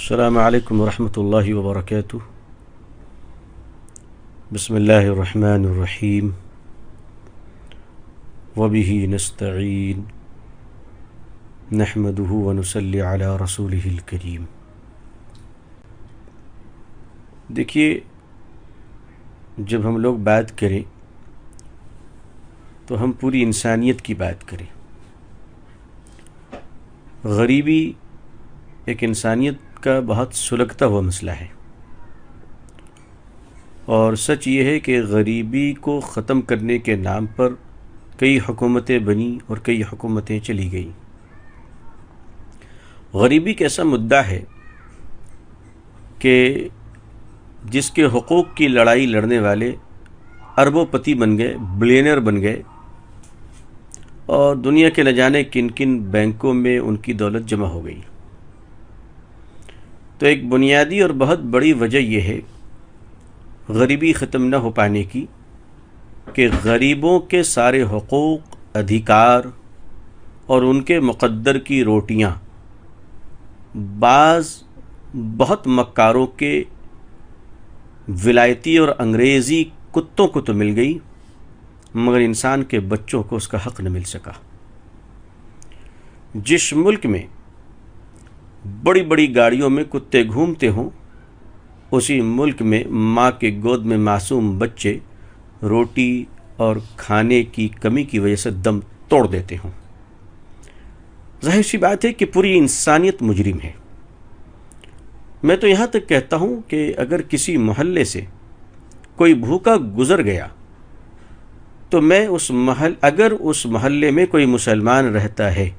السلام علیکم ورحمۃ اللہ وبرکاتہ۔ بسم اللہ الرحمن الرحیم وبہ نستعین نحمدہ ونصلی علی رسولہ الکریم۔ دیکھیے، جب ہم لوگ بات کریں تو ہم پوری انسانیت کی بات کریں۔ غریبی ایک انسانیت کا بہت سلگتا ہوا مسئلہ ہے، اور سچ یہ ہے کہ غریبی کو ختم کرنے کے نام پر کئی حکومتیں بنی اور کئی حکومتیں چلی گئیں۔ غریبی ایک ایسا مدعا ہے کہ جس کے حقوق کی لڑائی لڑنے والے اربوں پتی بن گئے، بلینئر بن گئے، اور دنیا کے نہ جانے کن کن بینکوں میں ان کی دولت جمع ہو گئی۔ تو ایک بنیادی اور بہت بڑی وجہ یہ ہے غریبی ختم نہ ہو پانے کی کہ غریبوں کے سارے حقوق، ادھیکار اور ان کے مقدر کی روٹیاں بعض بہت مکاروں کے ولایتی اور انگریزی کتوں کو تو مل گئی، مگر انسان کے بچوں کو اس کا حق نہ مل سکا۔ جس ملک میں بڑی بڑی گاڑیوں میں کتے گھومتے ہوں، اسی ملک میں ماں کے گود میں معصوم بچے روٹی اور کھانے کی کمی کی وجہ سے دم توڑ دیتے ہوں۔ ظاہر سی بات ہے کہ پوری انسانیت مجرم ہے۔ میں تو یہاں تک کہتا ہوں کہ اگر کسی محلے سے کوئی بھوکا گزر گیا تو اگر اس محلے میں کوئی مسلمان رہتا ہے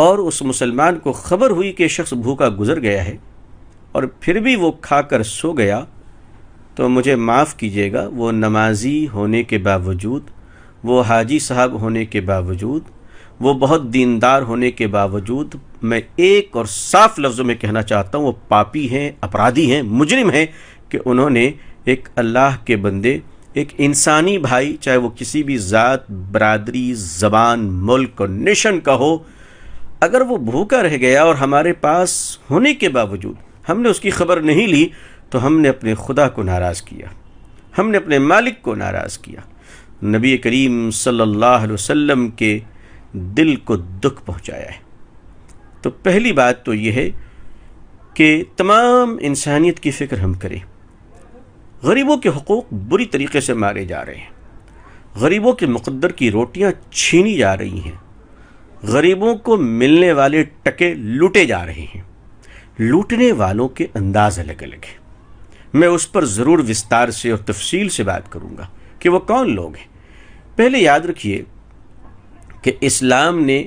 اور اس مسلمان کو خبر ہوئی کہ شخص بھوکا گزر گیا ہے اور پھر بھی وہ کھا کر سو گیا، تو مجھے معاف کیجیے گا، وہ نمازی ہونے کے باوجود، وہ حاجی صاحب ہونے کے باوجود، وہ بہت دیندار ہونے کے باوجود، میں ایک اور صاف لفظوں میں کہنا چاہتا ہوں، وہ پاپی ہیں، اپرادھی ہیں، مجرم ہیں کہ انہوں نے ایک اللہ کے بندے، ایک انسانی بھائی، چاہے وہ کسی بھی ذات، برادری، زبان، ملک اور نیشن کا ہو، اگر وہ بھوکا رہ گیا اور ہمارے پاس ہونے کے باوجود ہم نے اس کی خبر نہیں لی، تو ہم نے اپنے خدا کو ناراض کیا، ہم نے اپنے مالک کو ناراض کیا، نبی کریم صلی اللہ علیہ وسلم کے دل کو دکھ پہنچایا ہے۔ تو پہلی بات تو یہ ہے کہ تمام انسانیت کی فکر ہم کریں۔ غریبوں کے حقوق بری طریقے سے مارے جا رہے ہیں، غریبوں کے مقدر کی روٹیاں چھینی جا رہی ہیں، غریبوں کو ملنے والے ٹکے لوٹے جا رہے ہیں۔ لوٹنے والوں کے انداز الگ الگ ہیں، میں اس پر ضرور وستار سے اور تفصیل سے بات کروں گا کہ وہ کون لوگ ہیں۔ پہلے یاد رکھیے کہ اسلام نے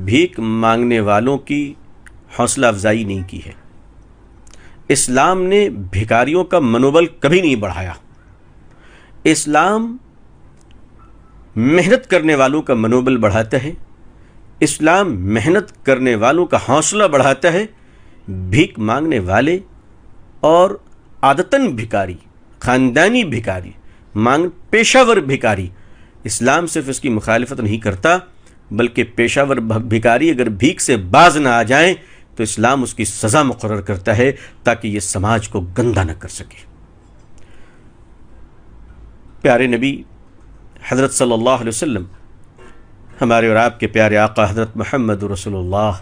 بھیک مانگنے والوں کی حوصلہ افزائی نہیں کی ہے۔ اسلام نے بھکاریوں کا منوبل کبھی نہیں بڑھایا۔ اسلام محنت کرنے والوں کا منوبل بڑھاتا ہے، اسلام محنت کرنے والوں کا حوصلہ بڑھاتا ہے۔ بھیک مانگنے والے اور عادتاً بھکاری، خاندانی بھکاری، پیشہ ور بھکاری، اسلام صرف اس کی مخالفت نہیں کرتا، بلکہ پیشہ ور بھکاری اگر بھیک سے باز نہ آ جائیں تو اسلام اس کی سزا مقرر کرتا ہے تاکہ یہ سماج کو گندہ نہ کر سکے۔ پیارے نبی حضرت صلی اللہ علیہ وسلم، ہمارے اور آپ کے پیارے آقا حضرت محمد رسول اللہ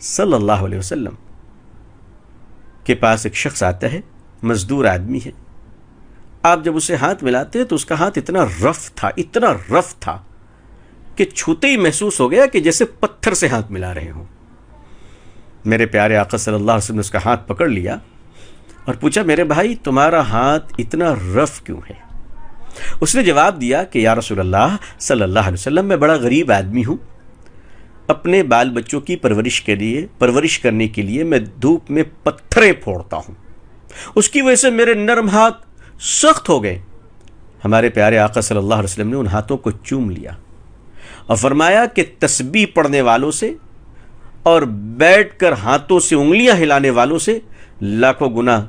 صلی اللہ علیہ وسلم کے پاس ایک شخص آتا ہے، مزدور آدمی ہے۔ آپ جب اسے ہاتھ ملاتے ہیں تو اس کا ہاتھ اتنا رف تھا کہ چھوتے ہی محسوس ہو گیا کہ جیسے پتھر سے ہاتھ ملا رہے ہوں۔ میرے پیارے آقا صلی اللہ علیہ وسلم نے اس کا ہاتھ پکڑ لیا اور پوچھا، میرے بھائی تمہارا ہاتھ اتنا رف کیوں ہے؟ اس نے جواب دیا کہ یا رسول اللہ صلی اللہ علیہ وسلم، میں بڑا غریب آدمی ہوں، اپنے بال بچوں کی پرورش کرنے کے لیے میں دھوپ میں پتھریں پھوڑتا ہوں، اس کی وجہ سے میرے نرم ہاتھ سخت ہو گئے۔ ہمارے پیارے آقا صلی اللہ علیہ وسلم نے ان ہاتھوں کو چوم لیا اور فرمایا کہ تسبیح پڑھنے والوں سے اور بیٹھ کر ہاتھوں سے انگلیاں ہلانے والوں سے لاکھوں گنا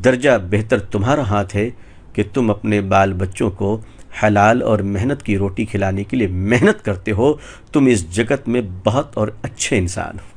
درجہ بہتر تمہارا ہاتھ ہے کہ تم اپنے بال بچوں کو حلال اور محنت کی روٹی کھلانے کے لیے محنت کرتے ہو، تم اس جگت میں بہت اور اچھے انسان ہو۔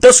10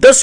10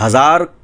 1000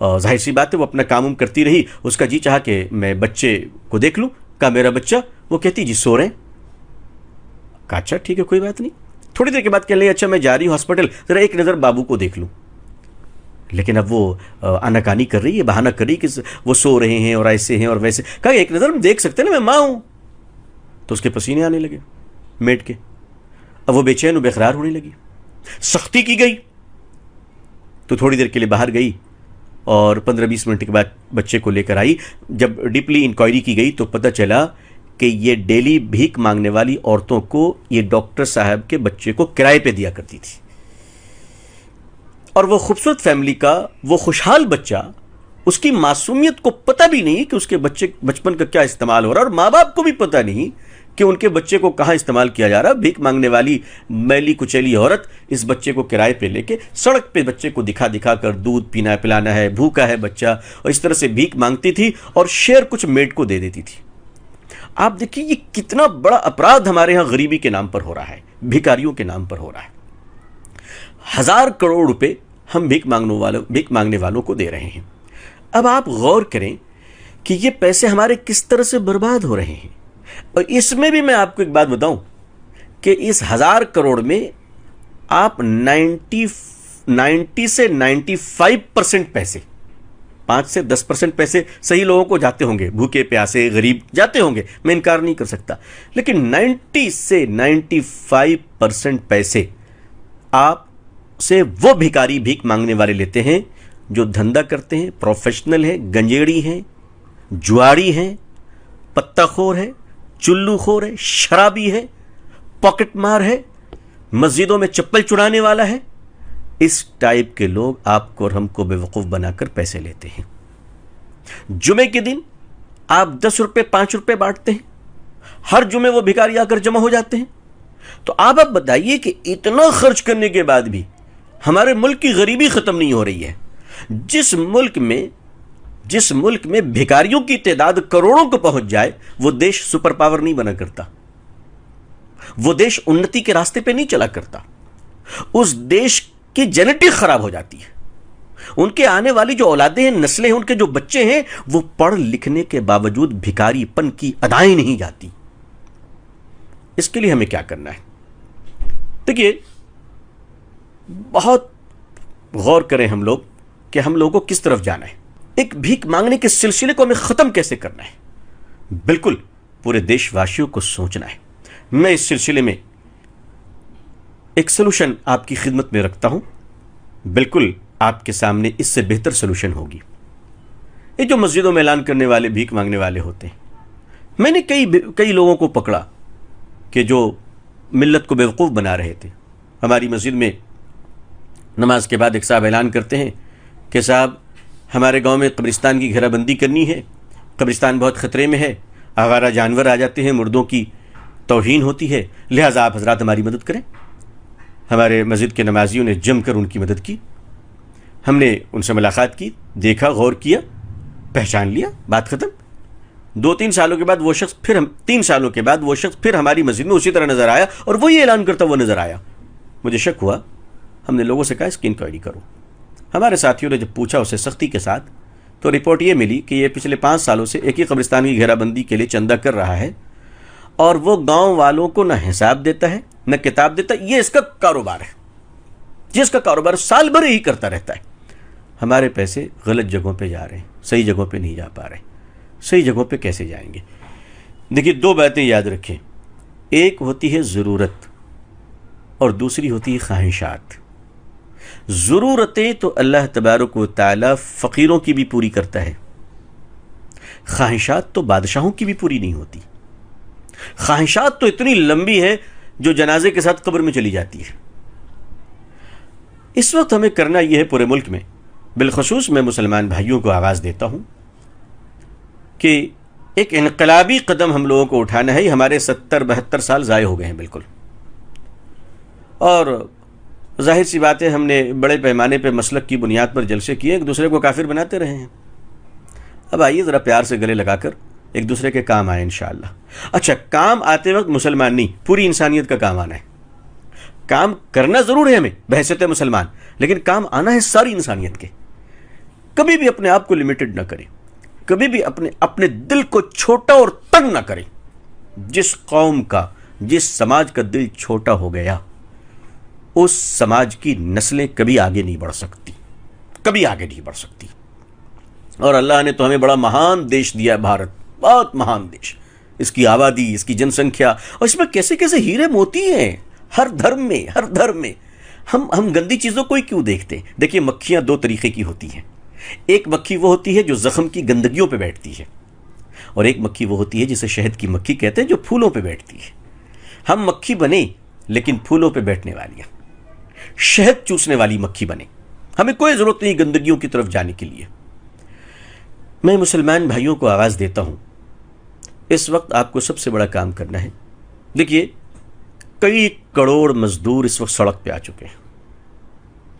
ظاہر سی بات ہے وہ اپنا کام کرتی رہی، اس کا جی چاہا کہ میں بچے کو دیکھ لوں. کہا میرا بچہ؟ وہ کہتی جی سو رہے ہیں. کہا اچھا ٹھیک ہے کوئی بات نہیں. تھوڑی دیر کے بعد کہنے لگی اچھا میں جا رہی ہوں ہاسپٹل، ذرا ایک نظر بابو کو دیکھ لوں. لیکن اب وہ آناکانی کر رہی ہے، بہانہ کر رہی کہ وہ سو رہے ہیں اور ایسے ہیں اور ویسے. کہا ایک نظر دیکھ سکتے ہیں نا، میں ماں ہوں. تو اس کے پسینے آنے لگے میڈ کے. اب وہ بے چین و بے قرار ہونے لگی. سختی کی گئی تو تھوڑی دیر کے لیے باہر گئی اور 15-20 منٹ کے بعد بچے کو لے کر آئی. جب ڈیپلی انکوائری کی گئی تو پتہ چلا کہ یہ ڈیلی بھیک مانگنے والی عورتوں کو یہ ڈاکٹر صاحب کے بچے کو کرائے پہ دیا کرتی تھی. اور وہ خوبصورت فیملی کا وہ خوشحال بچہ، اس کی معصومیت کو پتہ بھی نہیں کہ اس کے بچے بچپن کا کیا استعمال ہو رہا ہے، اور ماں باپ کو بھی پتہ نہیں کہ ان کے بچے کو کہاں استعمال کیا جا رہا. بھیک مانگنے والی میلی کچیلی عورت اس بچے کو کرائے پہ لے کے سڑک پہ بچے کو دکھا دکھا کر دودھ پینا پلانا ہے، بھوکا ہے بچہ، اور اس طرح سے بھیک مانگتی تھی اور شیئر کچھ میڈ کو دے دیتی تھی. آپ دیکھیے یہ کتنا بڑا اپرادھ ہمارے ہاں غریبی کے نام پر ہو رہا ہے، بھیکاریوں کے نام پر ہو رہا ہے. 1000 کروڑ روپے ہم بھیک مانگنے والوں کو دے رہے ہیں. اب آپ غور کریں کہ یہ پیسے ہمارے کس طرح سے برباد ہو رہے ہیں. اور اس میں بھی میں آپ کو ایک بات بتاؤں کہ اس 1000 کروڑ میں آپ 90 سے 95% پیسے، 5 سے 10% پیسے صحیح لوگوں کو جاتے ہوں گے، بھوکے پیاسے غریب جاتے ہوں گے، میں انکار نہیں کر سکتا. لیکن 90 سے 95% پیسے آپ سے وہ بھیکاری بھیک مانگنے والے لیتے ہیں جو دھندا کرتے ہیں، پروفیشنل ہیں، گنجیڑی ہیں، جواڑی ہیں، پتہ خور ہے، چلو خور ہے، شرابی ہے، پاکٹ مار ہے، مسجدوں میں چپل چڑانے والا ہے. اس ٹائپ کے لوگ آپ کو اور ہم کو بے وقوف بنا کر پیسے لیتے ہیں. جمعے کے دن آپ 10 روپے 5 روپے بانٹتے ہیں، ہر جمعے وہ بھیکاری آ کر جمع ہو جاتے ہیں. تو آپ بتائیے کہ اتنا خرچ کرنے کے بعد بھی ہمارے ملک کی غریبی ختم نہیں ہو رہی ہے. جس ملک میں بھیکاریوں کی تعداد کروڑوں کو پہنچ جائے وہ دیش سپر پاور نہیں بنا کرتا، وہ دیش انتی کے راستے پہ نہیں چلا کرتا. اس دیش کی جینیٹک خراب ہو جاتی ہے. ان کے آنے والی جو اولادیں ہیں، نسلیں ہیں، ان کے جو بچے ہیں، وہ پڑھ لکھنے کے باوجود بھیکاری پن کی ادائیں نہیں جاتی. اس کے لیے ہمیں کیا کرنا ہے؟ دیکھیے بہت غور کریں ہم لوگ کہ ہم لوگوں کو کس طرف جانا ہے. ایک بھیک مانگنے کے سلسلے کو ہمیں ختم کیسے کرنا ہے، بالکل پورے دیش واسیوں کو سوچنا ہے. میں اس سلسلے میں ایک سلوشن آپ کی خدمت میں رکھتا ہوں. بالکل آپ کے سامنے اس سے بہتر سلوشن ہوگی. یہ جو مسجدوں میں اعلان کرنے والے بھیک مانگنے والے ہوتے ہیں، میں نے کئی لوگوں کو پکڑا کہ جو ملت کو بیوقوف بنا رہے تھے. ہماری مسجد میں نماز کے بعد ایک صاحب اعلان کرتے ہیں کہ صاحب ہمارے گاؤں میں قبرستان کی گھیرا بندی کرنی ہے، قبرستان بہت خطرے میں ہے، آوارہ جانور آ جاتے ہیں، مردوں کی توہین ہوتی ہے، لہٰذا آپ حضرات ہماری مدد کریں. ہمارے مسجد کے نمازیوں نے جم کر ان کی مدد کی. ہم نے ان سے ملاقات کی، دیکھا، غور کیا، پہچان لیا، بات ختم. 2-3 سالوں کے بعد وہ شخص پھر 3 سالوں کے بعد وہ شخص پھر ہماری مسجد میں اسی طرح نظر آیا اور وہی اعلان کرتا وہ نظر آیا. مجھے شک ہوا. ہم نے لوگوں سے کہا اس کی انکوائری کرو. ہمارے ساتھیوں نے جب پوچھا اسے سختی کے ساتھ تو رپورٹ یہ ملی کہ یہ پچھلے 5 سالوں سے ایک ہی قبرستان کی گھیرا بندی کے لیے چندہ کر رہا ہے اور وہ گاؤں والوں کو نہ حساب دیتا ہے نہ کتاب دیتا. یہ اس کا کاروبار ہے، جس کا کاروبار سال بھر ہی کرتا رہتا ہے. ہمارے پیسے غلط جگہوں پہ جا رہے ہیں، صحیح جگہوں پہ نہیں جا پا رہے. صحیح جگہوں پہ کیسے جائیں گے؟ دیکھیے 2 باتیں یاد رکھیں. ایک ہوتی ہے ضرورت اور دوسری ہوتی ہے خواہشات. ضرورتیں تو اللہ تبارک و تعالی فقیروں کی بھی پوری کرتا ہے، خواہشات تو بادشاہوں کی بھی پوری نہیں ہوتی. خواہشات تو اتنی لمبی ہے جو جنازے کے ساتھ قبر میں چلی جاتی ہے. اس وقت ہمیں کرنا یہ ہے پورے ملک میں، بالخصوص میں مسلمان بھائیوں کو آواز دیتا ہوں کہ ایک انقلابی قدم ہم لوگوں کو اٹھانا ہے. ہمارے 70-72 سال ضائع ہو گئے ہیں بالکل، اور ظاہر سی بات ہے ہم نے بڑے پیمانے پہ مسلک کی بنیاد پر جلسے کیے، ایک دوسرے کو کافر بناتے رہے ہیں. اب آئیے ذرا پیار سے گلے لگا کر ایک دوسرے کے کام آئے انشاءاللہ. اچھا، کام آتے وقت مسلمان نہیں، پوری انسانیت کا کام آنا ہے. کام کرنا ضرور ہے ہمیں بحیثیت مسلمان، لیکن کام آنا ہے ساری انسانیت کے. کبھی بھی اپنے آپ کو لمیٹڈ نہ کریں، کبھی بھی اپنے دل کو چھوٹا اور تنگ نہ کریں۔ جس قوم کا، جس سماج کا دل چھوٹا ہو گیا، اس سماج کی نسلیں کبھی آگے نہیں بڑھ سکتی، کبھی آگے نہیں بڑھ سکتی۔ اور اللہ نے تو ہمیں بڑا مہان دیش دیا ہے، بھارت، بہت مہان دیش، اس کی آبادی، اس کی جن سنکھیا، اور اس میں کیسے کیسے ہیرے موتی ہیں، ہر دھرم میں، ہر دھرم میں۔ ہم گندی چیزوں کو ہی کیوں دیکھتے ہیں؟ دیکھیے، مکھیاں دو طریقے کی ہوتی ہیں۔ ایک مکھی وہ ہوتی ہے جو زخم کی گندگیوں پہ بیٹھتی ہے، اور ایک مکھی وہ ہوتی ہے جسے شہد کی مکھی کہتے ہیں، جو پھولوں پہ بیٹھتی ہے۔ ہم مکھی بنے لیکن پھولوں پہ بیٹھنے والی، شہد چوسنے والی مکھی بنے۔ ہمیں کوئی ضرورت نہیں گندگیوں کی طرف جانے کے لیے۔ میں مسلمان بھائیوں کو آواز دیتا ہوں، اس وقت آپ کو سب سے بڑا کام کرنا ہے۔ دیکھیے، کئی کروڑ مزدور اس وقت سڑک پہ آ چکے ہیں،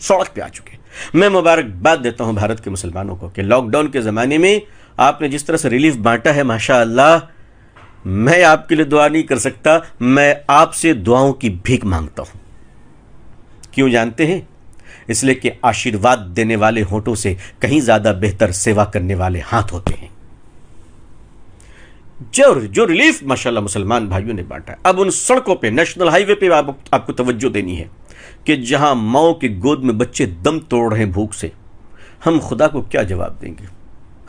سڑک پہ آ چکے ہیں۔ میں مبارکباد دیتا ہوں بھارت کے مسلمانوں کو کہ لاک ڈاؤن کے زمانے میں آپ نے جس طرح سے ریلیف بانٹا ہے، ماشاء اللہ، میں آپ کے لیے دعا نہیں کر سکتا، میں آپ سے دعاؤں کی بھیک مانگتا ہوں۔ کیوں جانتے ہیں؟ اس لیے کہ آشیرواد دینے والے ہونٹوں سے کہیں زیادہ بہتر سیوا کرنے والے ہاتھ ہوتے ہیں۔ جو ریلیف ماشاءاللہ مسلمان بھائیوں نے بانٹا ہے، اب ان سڑکوں پہ، نیشنل ہائی وے پہ آپ کو توجہ دینی ہے کہ جہاں ماؤں کی گود میں بچے دم توڑ رہے ہیں بھوک سے، ہم خدا کو کیا جواب دیں گے؟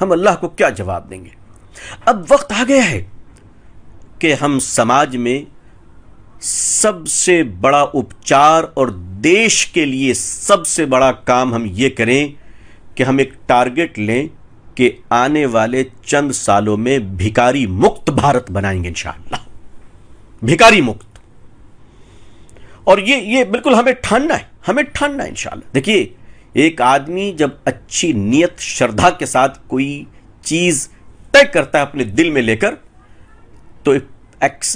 ہم اللہ کو کیا جواب دیں گے؟ اب وقت آ گیا ہے کہ ہم سماج میں سب سے بڑا اپچار اور دیش کے لیے سب سے بڑا کام ہم یہ کریں کہ ہم ایک ٹارگٹ لیں کہ آنے والے چند سالوں میں بھکاری مکت بھارت بنائیں گے انشاءاللہ، بھکاری مکت۔ اور یہ بالکل ہمیں ٹھاننا ہے انشاءاللہ۔ دیکھیے، ایک آدمی جب اچھی نیت، شردھا کے ساتھ کوئی چیز طے کرتا ہے اپنے دل میں لے کر، تو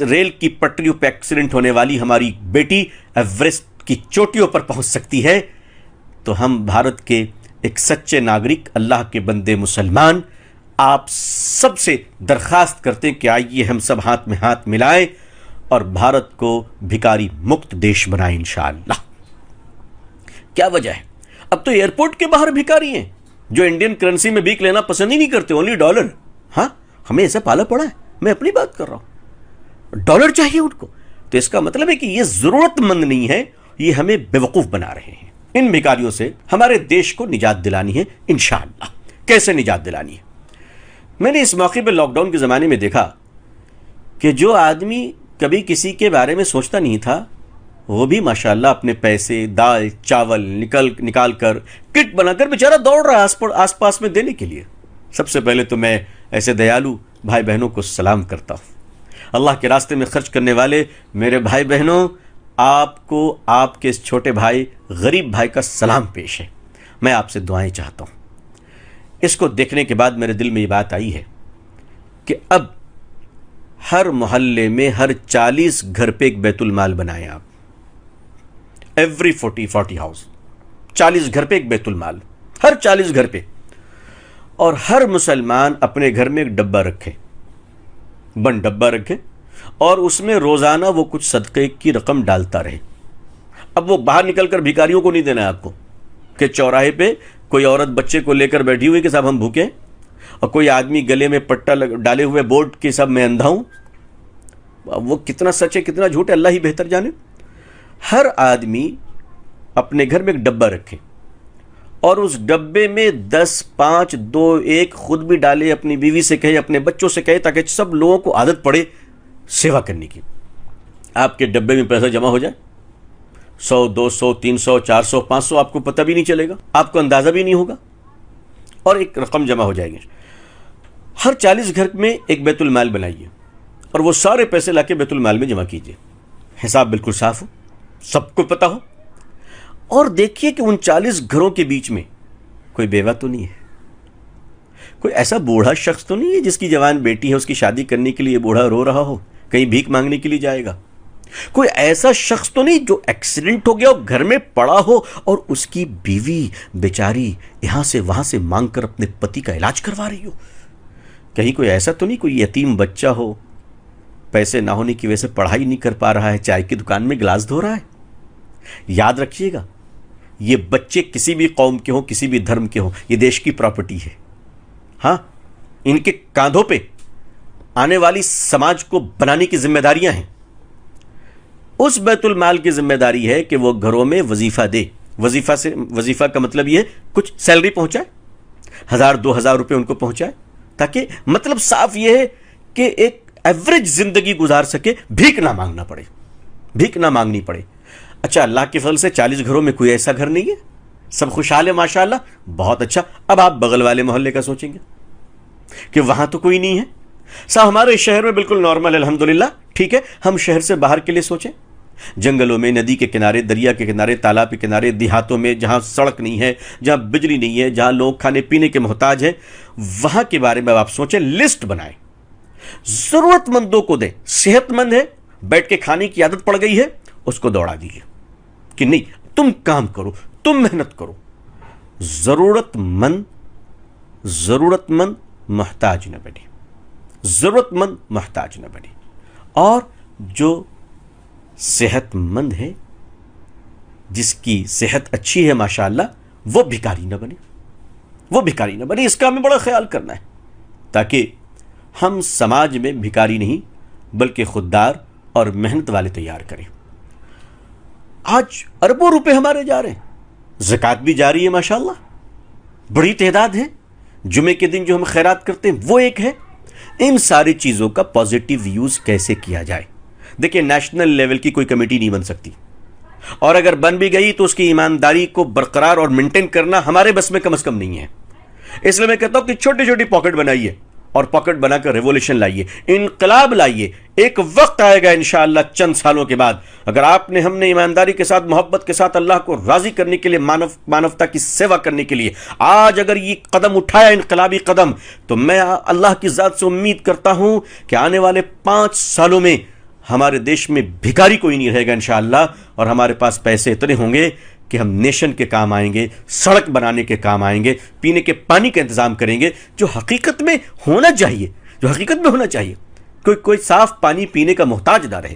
ریل کی پٹریوں پہ ایکسیڈنٹ ہونے والی ہماری بیٹی ایوریسٹ کی چوٹیوں پر پہنچ سکتی ہے۔ تو ہم بھارت کے ایک سچے ناگرک، اللہ کے بندے مسلمان، آپ سب سے درخواست کرتے ہیں کہ آئیے ہم سب ہاتھ میں ہاتھ ملائیں اور بھارت کو بھکاری مکت دیش بنائیں انشاءاللہ۔ کیا وجہ ہے؟ اب تو ایئرپورٹ کے باہر بھکاری ہیں جو انڈین کرنسی میں بھیک لینا پسند ہی نہیں کرتے، اونلی ڈالر۔ ہاں، ہمیں ایسا پالا پڑا ہے، میں اپنی بات کر رہا ہوں، ڈالر چاہیے ان کو۔ تو اس کا مطلب ہے کہ یہ ضرورت مند نہیں ہے، یہ ہمیں بیوقوف بنا رہے ہیں۔ ان بھکاریوں سے ہمارے دیش کو نجات دلانی ہے انشاءاللہ۔ کیسے نجات دلانی ہے؟ میں نے اس موقع پہ لاک ڈاؤن کے زمانے میں دیکھا کہ جو آدمی کبھی کسی کے بارے میں سوچتا نہیں تھا، وہ بھی ماشاءاللہ اپنے پیسے، دال چاول نکال کر، کٹ بنا کر بیچارہ دوڑ رہا ہے آس پاس میں دینے کے لیے۔ سب سے پہلے تو میں ایسے دیالو بھائی بہنوں کو سلام کرتا ہوں۔ اللہ کے راستے میں خرچ کرنے والے میرے بھائی بہنوں، آپ کو آپ کے اس چھوٹے بھائی، غریب بھائی کا سلام پیش ہے۔ میں آپ سے دعائیں چاہتا ہوں۔ اس کو دیکھنے کے بعد میرے دل میں یہ بات آئی ہے کہ اب ہر محلے میں ہر 40 گھر پہ ایک بیت المال بنائیں آپ۔ ایوری 40 ہاؤس، 40 گھر پہ ایک بیت المال، ہر 40 گھر پہ۔ اور ہر مسلمان اپنے گھر میں ایک ڈبہ رکھے، بند ڈبہ رکھے، اور اس میں روزانہ وہ کچھ صدقے کی رقم ڈالتا رہے۔ اب وہ باہر نکل کر بھکاریوں کو نہیں دینا ہے آپ کو کہ چوراہے پہ کوئی عورت بچے کو لے کر بیٹھی ہوئی کہ صاحب ہم بھوکے، اور کوئی آدمی گلے میں پٹا ڈالے ہوئے بورڈ کہ صاحب میں اندھا ہوں۔ وہ کتنا سچ ہے کتنا جھوٹ ہے اللہ ہی بہتر جانے۔ ہر آدمی اپنے گھر میں ایک ڈبہ رکھے، اور اس ڈبے میں 10، 5، 2، 1 خود بھی ڈالے، اپنی بیوی سے کہے، اپنے بچوں سے کہے، تاکہ سب لوگوں کو عادت پڑے سیوا کرنے کی۔ آپ کے ڈبے میں پیسہ جمع ہو جائے، 100، 200، 300، 400، 500، آپ کو پتہ بھی نہیں چلے گا، آپ کو اندازہ بھی نہیں ہوگا، اور ایک رقم جمع ہو جائے گی۔ ہر 40 گھر میں ایک بیت المال بنائیے، اور وہ سارے پیسے لا کے بیت المال میں جمع کیجیے، حساب بالکل صاف ہو، سب کو پتہ ہو۔ اور دیکھیے کہ ان 40 گھروں کے بیچ میں کوئی بیوہ تو نہیں ہے، کوئی ایسا بوڑھا شخص تو نہیں ہے جس کی جوان بیٹی ہے، اس کی شادی کرنے کے لیے بوڑھا رو رہا ہو، کہیں بھیک مانگنے کے لیے جائے گا۔ کوئی ایسا شخص تو نہیں جو ایکسیڈنٹ ہو گیا اور گھر میں پڑا ہو، اور اس کی بیوی بیچاری یہاں سے وہاں سے مانگ کر اپنے پتی کا علاج کروا رہی ہو۔ کہیں کوئی ایسا تو نہیں کوئی یتیم بچہ ہو، پیسے نہ ہونے کی وجہ سے پڑھائی نہیں کر پا رہا ہے، چائے کی دکان میں گلاس دھو رہا ہے۔ یاد رکھیے گا، یہ بچے کسی بھی قوم کے ہوں، کسی بھی دھرم کے ہوں، یہ دیش کی پراپرٹی ہے. ہاں، ان کے کاندھوں پہ آنے والی سماج کو بنانے کی ذمہ داریاں ہیں. اس بیت المال کی ذمہ داری ہے کہ وہ گھروں میں وظیفہ دے. وظیفہ کا مطلب یہ ہے کچھ سیلری پہنچائے، 1000-2000 روپے ان کو پہنچائے، تاکہ مطلب صاف یہ ہے کہ ایک ایوریج زندگی گزار سکے، بھیک نہ مانگنا پڑے، بھیک نہ مانگنی پڑے. اچھا، اللہ کے فضل سے 40 گھروں میں کوئی ایسا گھر نہیں ہے، سب خوشحال ہے ماشاءاللہ، بہت اچھا. اب آپ بغل والے محلے کا سوچیں گے کہ وہاں تو کوئی نہیں ہے. صاحب ہمارے شہر میں بالکل نارمل، الحمدللہ، ٹھیک ہے. ہم شہر سے باہر کے لیے سوچیں، جنگلوں میں، ندی کے کنارے، دریا کے کنارے، تالاب کے کنارے، دیہاتوں میں جہاں سڑک نہیں ہے، جہاں بجلی نہیں ہے، جہاں لوگ کھانے پینے کے محتاج ہیں، وہاں کے بارے میں آپ سوچیں، لسٹ بنائیں، ضرورت مندوں کو دیں. صحت مند ہے، بیٹھ کے کھانے کی عادت پڑ گئی ہے، اس کو دوڑا دیجیے کہ نہیں، تم کام کرو، تم محنت کرو. ضرورت مند محتاج نہ بنے، ضرورت مند محتاج نہ بنے. اور جو صحت مند ہے، جس کی صحت اچھی ہے ماشاءاللہ، وہ بھکاری نہ بنے، وہ بھکاری نہ بنے. اس کا ہمیں بڑا خیال کرنا ہے تاکہ ہم سماج میں بھکاری نہیں بلکہ خوددار اور محنت والے تیار کریں. آج اربوں روپے ہمارے جا رہے ہیں، زکوٰۃ بھی جاری ہے ماشاءاللہ، بڑی تعداد ہے. جمعے کے دن جو ہم خیرات کرتے ہیں وہ ایک ہے. ان ساری چیزوں کا پازیٹیو یوز کیسے کیا جائے؟ دیکھیں، نیشنل لیول کی کوئی کمیٹی نہیں بن سکتی، اور اگر بن بھی گئی تو اس کی ایمانداری کو برقرار اور مینٹین کرنا ہمارے بس میں کم از کم نہیں ہے. اس لیے میں کہتا ہوں کہ چھوٹی چھوٹی پاکٹ بنائیے، اور پاکٹ بنا کر ریولیوشن لائیے، انقلاب لائیے. ایک وقت آئے گا انشاءاللہ چند سالوں کے بعد، اگر آپ نے، ہم نے ایمانداری کے ساتھ، محبت کے ساتھ، اللہ کو راضی کرنے کے لیے، مانوتا کی سیوا کرنے کے لیے آج اگر یہ قدم اٹھایا، انقلابی قدم، تو میں اللہ کی ذات سے امید کرتا ہوں کہ آنے والے 5 سالوں میں ہمارے دیش میں بھکاری کوئی نہیں رہے گا انشاءاللہ، اور ہمارے پاس پیسے اتنے ہوں گے کہ ہم نیشن کے کام آئیں گے، سڑک بنانے کے کام آئیں گے، پینے کے پانی کا انتظام کریں گے، جو حقیقت میں ہونا چاہیے، جو حقیقت میں ہونا چاہیے. کوئی صاف پانی پینے کا محتاج نہ رہے.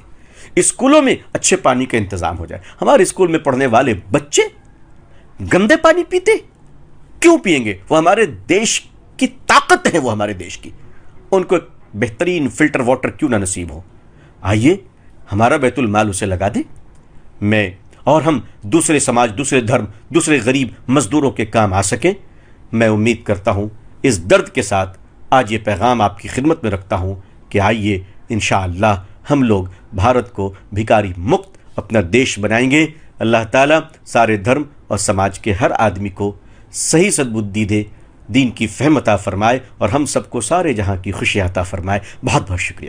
اسکولوں میں اچھے پانی کا انتظام ہو جائے. ہمارے اسکول میں پڑھنے والے بچے گندے پانی پیتے، کیوں پئیں گے؟ وہ ہمارے دیش کی طاقت ہے، وہ ہمارے دیش کی. ان کو ایک بہترین فلٹر واٹر کیوں نہ نصیب ہو؟ آئیے ہمارا بیت المال اسے لگا دیں، میں اور ہم دوسرے سماج، دوسرے دھرم، دوسرے غریب مزدوروں کے کام آ سکیں. میں امید کرتا ہوں، اس درد کے ساتھ آج یہ پیغام آپ کی خدمت میں رکھتا ہوں کہ آئیے انشاءاللہ ہم لوگ بھارت کو بھکاری مکت اپنا دیش بنائیں گے. اللہ تعالیٰ سارے دھرم اور سماج کے ہر آدمی کو صحیح سدبدھی دے، دین کی فہم عطا فرمائے، اور ہم سب کو سارے جہاں کی خوشی عطا فرمائے. بہت بہت شکریہ.